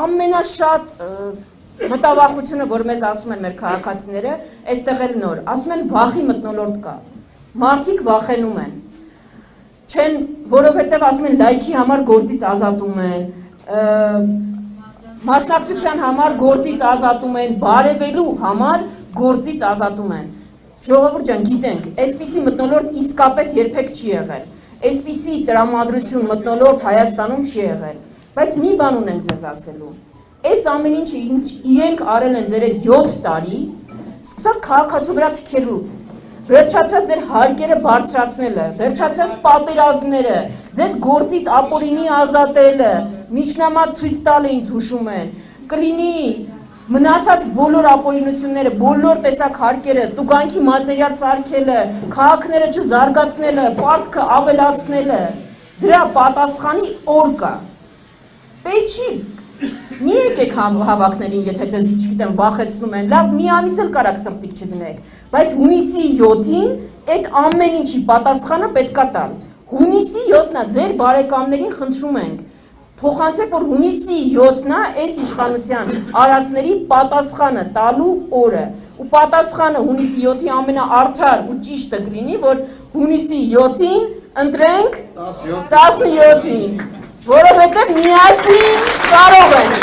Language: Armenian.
ամենաշատ մտավախությունը, որ մեզ ասում են մեր քաղաքացիները, այստեղ էլ նոր, ասում են վախի մթնոլորտ կա, մարդիկ վախենում են, չեն, որովհետև ասում են լայքի համար գործից ազատում են, մասնակցության համար գործից ազատում են, բարևելու համար գործից ազատում են, ժողովուրդ ջան, գիտենք, այսպիսի մթնոլորտ իսկապես երբեք չի եղել, այսպիսի տրամադրություն մթնոլորտ Հայաստանում չի եղել, բայց մի բան ունենք ձեզ ասելու, այս ամեն ինչը իրենք արել են ձեր 7 տարի, սկսած քաղաքացու վրա թքելուց, վերջացրած ձեր հարկերը բարձրացնելը, վերջացրած պատերազմները, ձեզ գործից ապօրինի ազատելը, միջնամատ ցույց տալը ինձ հուշում են, կլինի մնացած բոլոր ապօրինությունները, բոլոր տեսակ հարկերը, տուգանքի մատերիալ սարքելը, քաղաքները չզարգացնելը, պարտքը ավելացնելը, դրա պատասխանի օր կա։ Պետք չի, մի եկեք հավաքներին, եթե ձեզ չգիտեմ վախեցնում են, լավ մի ամիս էլ կարաք սրտիկ չդնեք, բայց հունիսի 7-ին այդ ամեն ինչի պատասխանը պետքա տալ։ Հունիսի 7-ն է, ձեր բարեկամներին խնդրում ենք, փոխանցեք, որ հունիսի 7-ն է այս իշխանության արածների պատասխանը տալու օրը։ Ու պատասխանը հունիսի 7-ի ամենաարդար ու ճիշտը կլինի, որ հունիսի 7-ին ընտրենք 17-ին, որովհետև միասին կարող ենք։